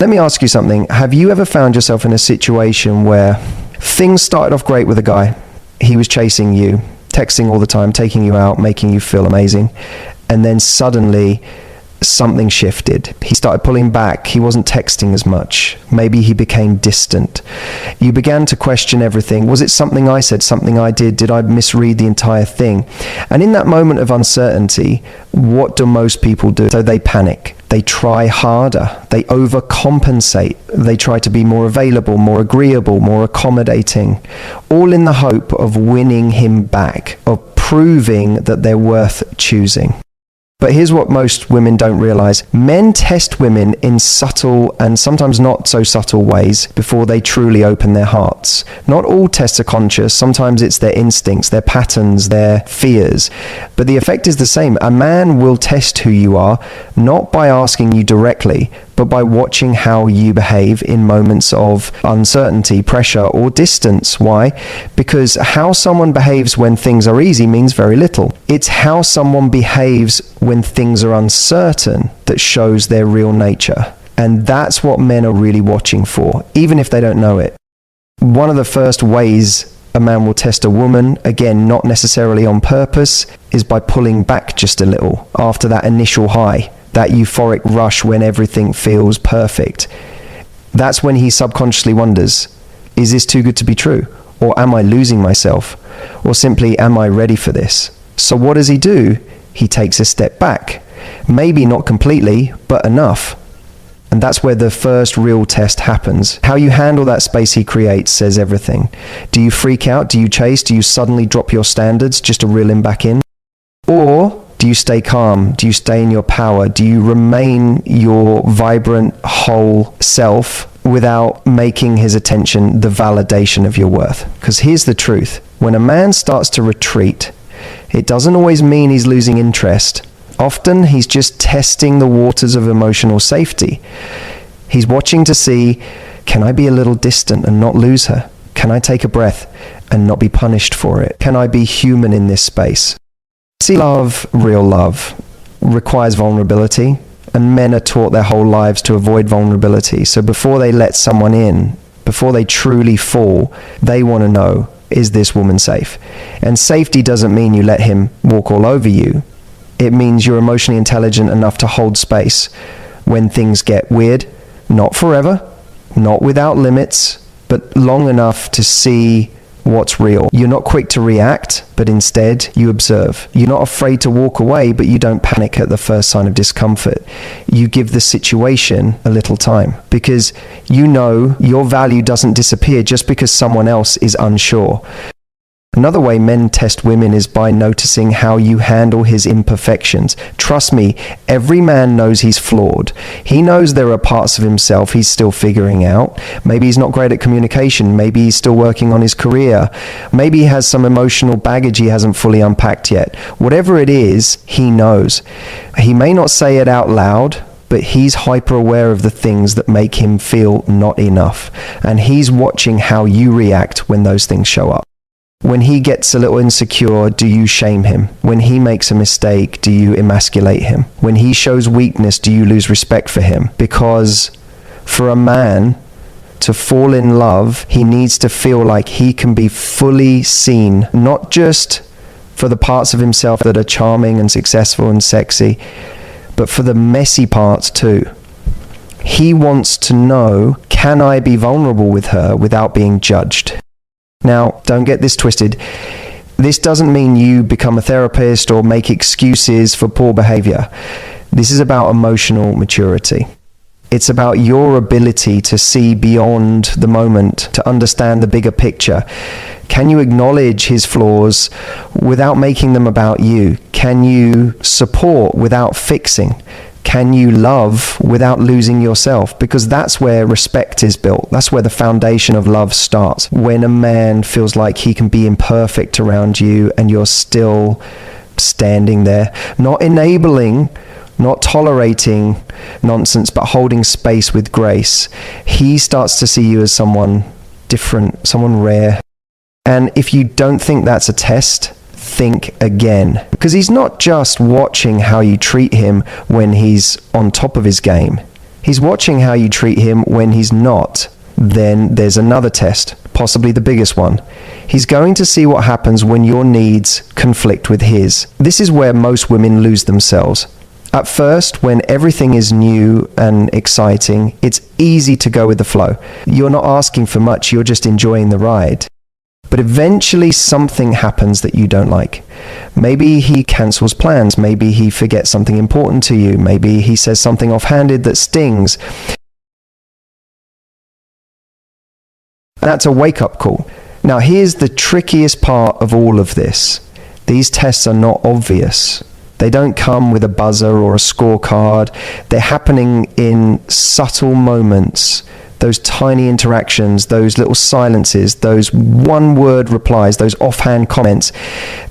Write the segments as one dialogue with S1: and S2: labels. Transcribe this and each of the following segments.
S1: Let me ask you something. Have you ever found yourself in a situation where things started off great with a guy? He was chasing you, texting all the time, taking you out, making you feel amazing. And then suddenly something shifted. He started pulling back. He wasn't texting as much. Maybe he became distant. You began to question everything. Was it something I said, something I did? Did I misread the entire thing? And in that moment of uncertainty, what do most people do? So they panic. They try harder. They overcompensate. They try to be more available, more agreeable, more accommodating, all in the hope of winning him back, of proving that they're worth choosing. But here's what most women don't realize. Men test women in subtle and sometimes not so subtle ways before they truly open their hearts. Not all tests are conscious. Sometimes it's their instincts, their patterns, their fears. But the effect is the same. A man will test who you are, not by asking you directly, but by watching how you behave in moments of uncertainty, pressure, or distance. Why? Because how someone behaves when things are easy means very little. It's how someone behaves when things are uncertain that shows their real nature. And that's what men are really watching for, even if they don't know it. One of the first ways a man will test a woman, again, not necessarily on purpose, is by pulling back just a little after that initial high. That euphoric rush when everything feels perfect. That's when he subconsciously wonders, is this too good to be true? Or am I losing myself? Or simply, am I ready for this? So what does he do? He takes a step back. Maybe not completely, but enough. And that's where the first real test happens. How you handle that space he creates says everything. Do you freak out? Do you chase? Do you suddenly drop your standards just to reel him back in? Or do you stay calm? Do you stay in your power? Do you remain your vibrant, whole self without making his attention the validation of your worth? Because here's the truth. When a man starts to retreat, it doesn't always mean he's losing interest. Often he's just testing the waters of emotional safety. He's watching to see, can I be a little distant and not lose her? Can I take a breath and not be punished for it? Can I be human in this space? See, love, real love, requires vulnerability, and men are taught their whole lives to avoid vulnerability. So before they let someone in, before they truly fall, they want to know, is this woman safe? And safety doesn't mean you let him walk all over you. It means you're emotionally intelligent enough to hold space when things get weird, not forever, not without limits, but long enough to see what's real. You're not quick to react, but instead you observe. You're not afraid to walk away, but you don't panic at the first sign of discomfort. You give the situation a little time because you know your value doesn't disappear just because someone else is unsure. Another way men test women is by noticing how you handle his imperfections. Trust me, every man knows he's flawed. He knows there are parts of himself he's still figuring out. Maybe he's not great at communication. Maybe he's still working on his career. Maybe he has some emotional baggage he hasn't fully unpacked yet. Whatever it is, he knows. He may not say it out loud, but he's hyper aware of the things that make him feel not enough. And he's watching how you react when those things show up. When he gets a little insecure, do you shame him? When he makes a mistake, do you emasculate him? When he shows weakness, do you lose respect for him? Because for a man to fall in love, he needs to feel like he can be fully seen, not just for the parts of himself that are charming and successful and sexy, but for the messy parts too. He wants to know, can I be vulnerable with her without being judged? Now, don't get this twisted. This doesn't mean you become a therapist or make excuses for poor behavior. This is about emotional maturity. It's about your ability to see beyond the moment, to understand the bigger picture. Can you acknowledge his flaws without making them about you? Can you support without fixing? Can you love without losing yourself? Because that's where respect is built. That's where the foundation of love starts. When a man feels like he can be imperfect around you and you're still standing there, not enabling, not tolerating nonsense, but holding space with grace, he starts to see you as someone different, someone rare. And if you don't think that's a test, think again, because he's not just watching how you treat him when he's on top of his game. He's watching how you treat him when he's not. Then there's another test, possibly the biggest one. He's going to see what happens when your needs conflict with his. This is where most women lose themselves. At first, when everything is new and exciting, it's easy to go with the flow. You're not asking for much, you're just enjoying the ride. But eventually something happens that you don't like. Maybe he cancels plans, maybe he forgets something important to you, maybe he says something offhanded that stings. That's a wake-up call. Now here's the trickiest part of all of this. These tests are not obvious. They don't come with a buzzer or a scorecard. They're happening in subtle moments. Those tiny interactions, those little silences, those one-word replies, those offhand comments,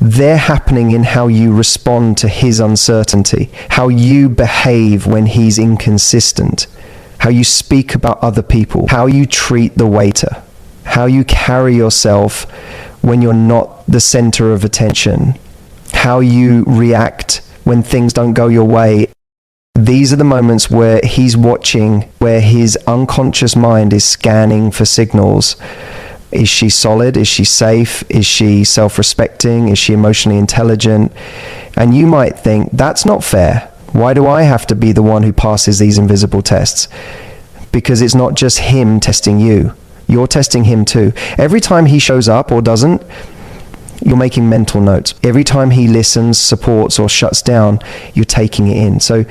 S1: they're happening in how you respond to his uncertainty, how you behave when he's inconsistent, how you speak about other people, how you treat the waiter, how you carry yourself when you're not the center of attention, how you react when things don't go your way. These are the moments where he's watching, where his unconscious mind is scanning for signals. Is she solid? Is she safe? Is she self-respecting? Is she emotionally intelligent? And you might think, that's not fair. Why do I have to be the one who passes these invisible tests? Because it's not just him testing you. You're testing him too. Every time he shows up or doesn't, you're making mental notes. Every time he listens, supports, or shuts down, you're taking it in. So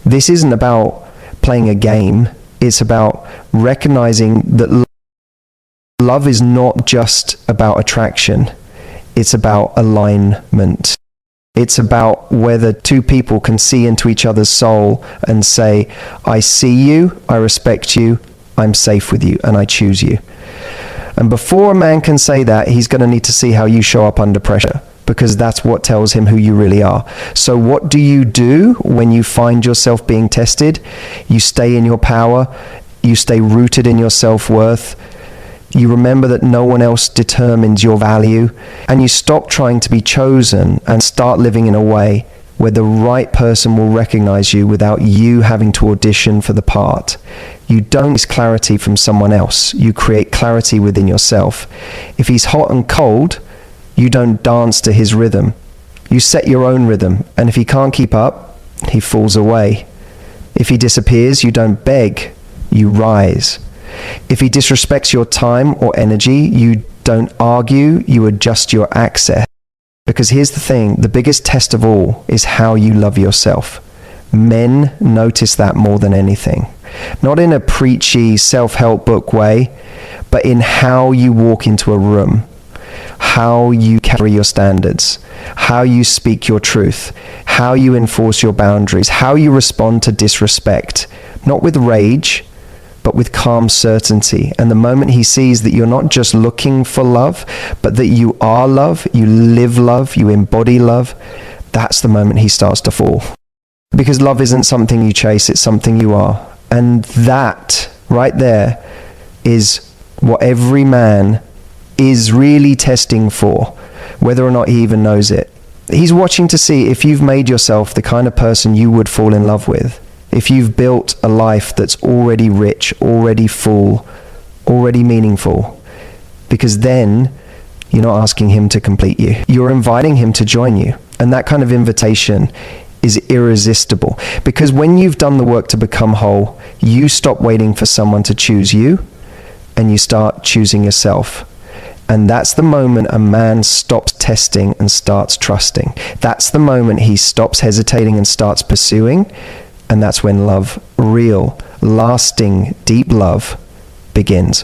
S1: this isn't about playing a game. It's about recognizing that love is not just about attraction. It's about alignment. It's about whether two people can see into each other's soul and say, I see you, I respect you, I'm safe with you, and I choose you. And before a man can say that, he's going to need to see how you show up under pressure, because that's what tells him who you really are. So what do you do when you find yourself being tested? You stay in your power. You stay rooted in your self-worth. You remember that no one else determines your value, and you stop trying to be chosen and start living in a way where the right person will recognize you without you having to audition for the part. You don't seek clarity from someone else. You create clarity within yourself. If he's hot and cold, you don't dance to his rhythm. You set your own rhythm, and if he can't keep up, he falls away. If he disappears, you don't beg, you rise. If he disrespects your time or energy, you don't argue, you adjust your access. Because here's the thing, the biggest test of all is how you love yourself. Men notice that more than anything. Not in a preachy self-help book way, but in how you walk into a room, how you carry your standards, how you speak your truth, how you enforce your boundaries, how you respond to disrespect, not with rage, but with calm certainty. And the moment he sees that you're not just looking for love, but that you are love, you live love, you embody love, that's the moment he starts to fall. Because love isn't something you chase, it's something you are. And that right there is what every man is really testing for, whether or not he even knows it. He's watching to see if you've made yourself the kind of person you would fall in love with. If you've built a life that's already rich, already full, already meaningful. Because then you're not asking him to complete you. You're inviting him to join you. And that kind of invitation is irresistible. Because when you've done the work to become whole, you stop waiting for someone to choose you, and you start choosing yourself. And that's the moment a man stops testing and starts trusting. That's the moment he stops hesitating and starts pursuing. And that's when love, real, lasting, deep love, begins.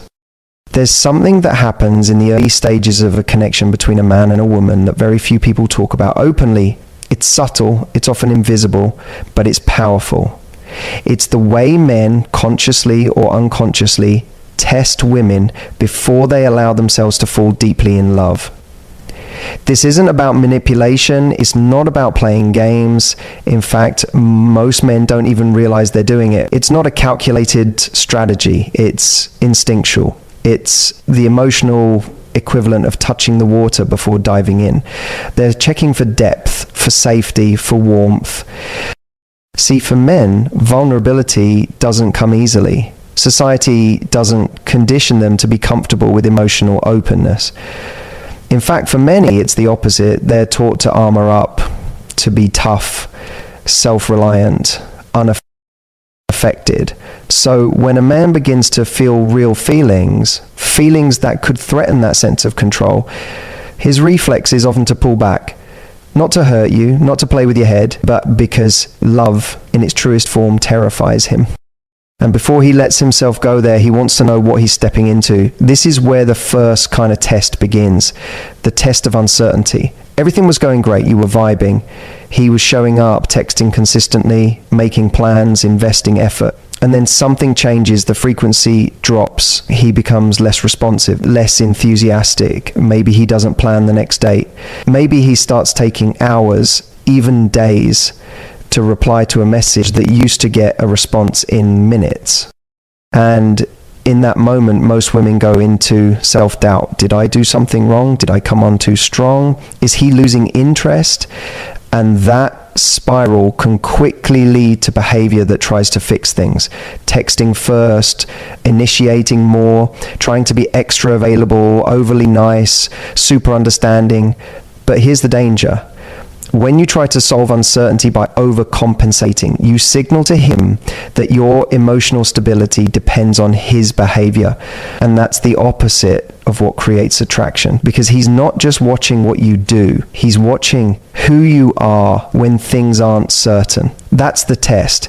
S1: There's something that happens in the early stages of a connection between a man and a woman that very few people talk about openly. It's subtle, it's often invisible, but it's powerful. It's the way men, consciously or unconsciously, test women before they allow themselves to fall deeply in love. This isn't about manipulation. It's not about playing games. In fact, most men don't even realize they're doing it. It's not a calculated strategy. It's instinctual. It's the emotional equivalent of touching the water before diving in. They're checking for depth, for safety, for warmth. See, for men, vulnerability doesn't come easily. Society doesn't condition them to be comfortable with emotional openness. In fact, for many, it's the opposite. They're taught to armor up, to be tough, self-reliant, unaffected. So when a man begins to feel real feelings that could threaten that sense of control, his reflex is often to pull back. Not to hurt you, not to play with your head, but because love in its truest form terrifies him. And before he lets himself go there, he wants to know what he's stepping into. This is where the first kind of test begins, the test of uncertainty. Everything was going great, you were vibing. He was showing up, texting consistently, making plans, investing effort. And then something changes, the frequency drops, he becomes less responsive, less enthusiastic. Maybe he doesn't plan the next date. Maybe he starts taking hours, even days, to reply to a message that used to get a response in minutes. And in that moment, most women go into self-doubt. Did I do something wrong? Did I come on too strong? Is he losing interest? And that spiral can quickly lead to behavior that tries to fix things. Texting first, initiating more, trying to be extra available, overly nice, super understanding. But here's the danger. When you try to solve uncertainty by overcompensating, you signal to him that your emotional stability depends on his behavior. And that's the opposite of what creates attraction, because he's not just watching what you do, he's watching who you are when things aren't certain. That's the test.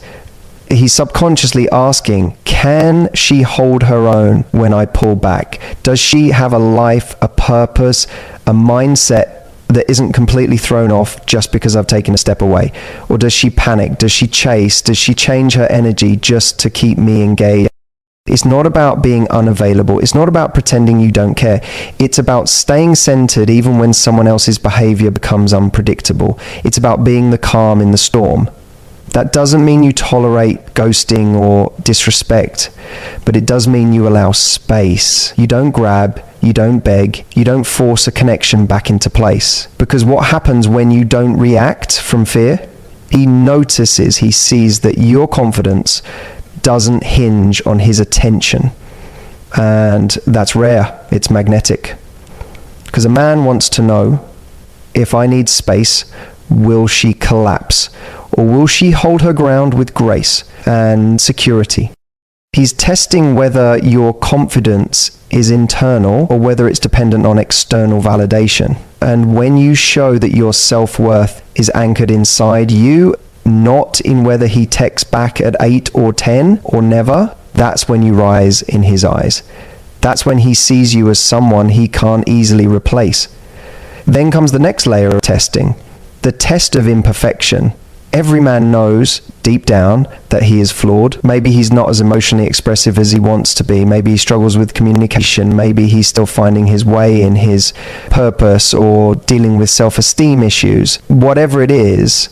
S1: He's subconsciously asking, can she hold her own when I pull back? Does she have a life, a purpose, a mindset that isn't completely thrown off just because I've taken a step away? Or does she panic? Does she chase? Does she change her energy just to keep me engaged? It's not about being unavailable. It's not about pretending you don't care. It's about staying centered even when someone else's behavior becomes unpredictable. It's about being the calm in the storm. That doesn't mean you tolerate ghosting or disrespect, but it does mean you allow space. You don't grab, you don't beg, you don't force a connection back into place. Because what happens when you don't react from fear? He notices, he sees that your confidence doesn't hinge on his attention. And that's rare, it's magnetic. Because a man wants to know, if I need space, will she collapse? Or will she hold her ground with grace and security? He's testing whether your confidence is internal or whether it's dependent on external validation. And when you show that your self-worth is anchored inside you, not in whether he texts back at 8 or 10 or never, that's when you rise in his eyes. That's when he sees you as someone he can't easily replace. Then comes the next layer of testing, the test of imperfection. Every man knows deep down that he is flawed. Maybe he's not as emotionally expressive as he wants to be. Maybe he struggles with communication. Maybe he's still finding his way in his purpose or dealing with self-esteem issues. Whatever it is,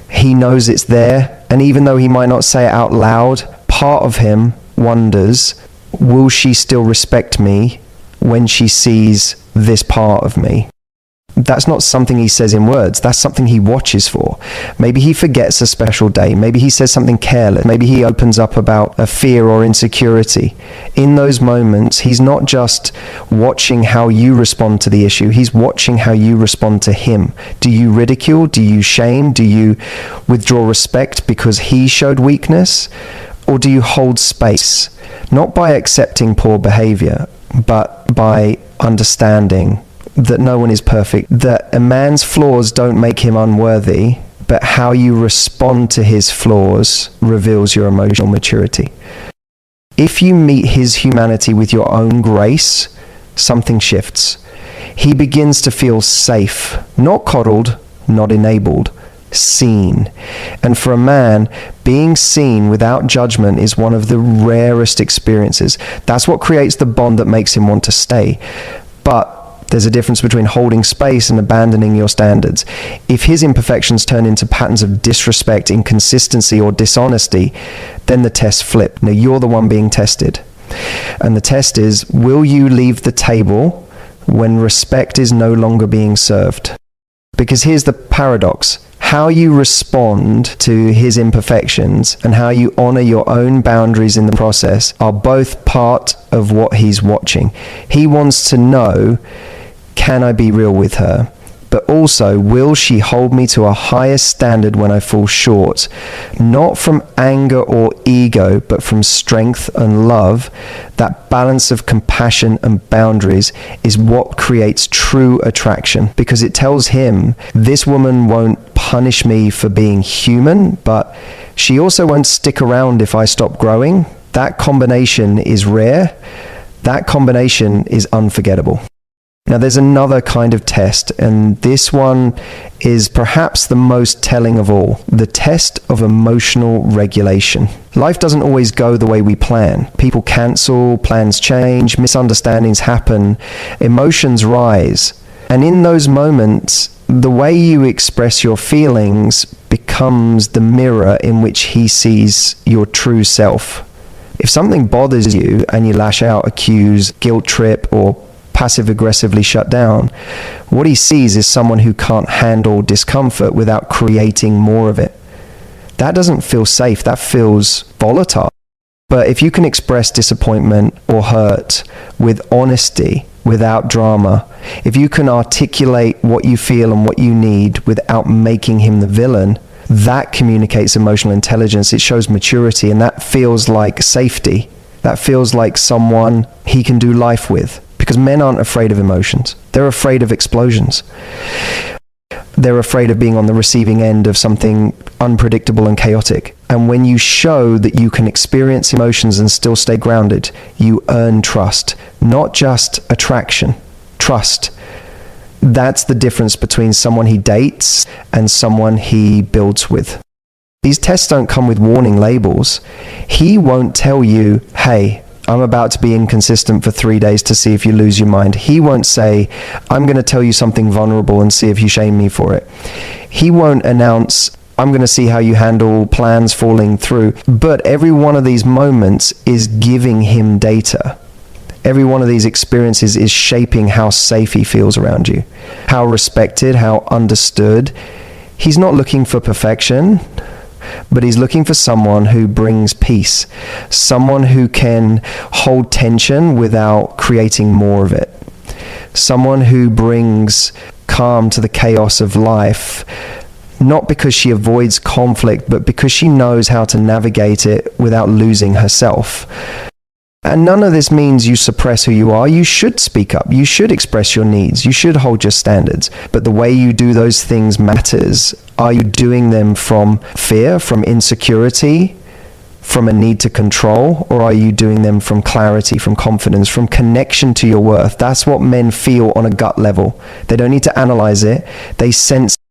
S1: he knows it's there. And even though he might not say it out loud, part of him wonders, will she still respect me when she sees this part of me? That's not something he says in words. That's something he watches for. Maybe he forgets a special day. Maybe he says something careless. Maybe he opens up about a fear or insecurity. In those moments, he's not just watching how you respond to the issue. He's watching how you respond to him. Do you ridicule? Do you shame? Do you withdraw respect because he showed weakness? Or do you hold space? Not by accepting poor behavior, but by understanding that no one is perfect, that a man's flaws don't make him unworthy, but how you respond to his flaws reveals your emotional maturity. If you meet his humanity with your own grace, something shifts. He begins to feel safe, not coddled, not enabled, seen. And for a man, being seen without judgment is one of the rarest experiences. That's what creates the bond that makes him want to stay. But there's a difference between holding space and abandoning your standards. If his imperfections turn into patterns of disrespect, inconsistency, or dishonesty, then the test flips. Now you're the one being tested. And the test is, will you leave the table when respect is no longer being served? Because here's the paradox. How you respond to his imperfections and how you honor your own boundaries in the process are both part of what he's watching. He wants to know, can I be real with her? But also, will she hold me to a higher standard when I fall short? Not from anger or ego, but from strength and love. That balance of compassion and boundaries is what creates true attraction, because it tells him, this woman won't punish me for being human, but she also won't stick around if I stop growing. That combination is rare. That combination is unforgettable. Now, there's another kind of test, and this one is perhaps the most telling of all, the test of emotional regulation. Life doesn't always go the way we plan. People cancel, plans change, misunderstandings happen, emotions rise. And in those moments, the way you express your feelings becomes the mirror in which he sees your true self. If something bothers you and you lash out, accuse, guilt trip, or passive-aggressively shut down, what he sees is someone who can't handle discomfort without creating more of it. That doesn't feel safe, that feels volatile. But if you can express disappointment or hurt with honesty, without drama, if you can articulate what you feel and what you need without making him the villain, that communicates emotional intelligence, it shows maturity, and that feels like safety. That feels like someone he can do life with. Because men aren't afraid of emotions. They're afraid of explosions. They're afraid of being on the receiving end of something unpredictable and chaotic. And when you show that you can experience emotions and still stay grounded, you earn trust. Not just attraction, trust. That's the difference between someone he dates and someone he builds with. These tests don't come with warning labels. He won't tell you, hey, I'm about to be inconsistent for 3 days to see if you lose your mind. He won't say, I'm going to tell you something vulnerable and see if you shame me for it. He won't announce, I'm going to see how you handle plans falling through. But every one of these moments is giving him data. Every one of these experiences is shaping how safe he feels around you, how respected, how understood. He's not looking for perfection, but he's looking for someone who brings peace, someone who can hold tension without creating more of it, someone who brings calm to the chaos of life, not because she avoids conflict, but because she knows how to navigate it without losing herself. And none of this means you suppress who you are. You should speak up. You should express your needs. You should hold your standards. But the way you do those things matters. Are you doing them from fear, from insecurity, from a need to control? Or are you doing them from clarity, from confidence, from connection to your worth? That's what men feel on a gut level. They don't need to analyze it. They sense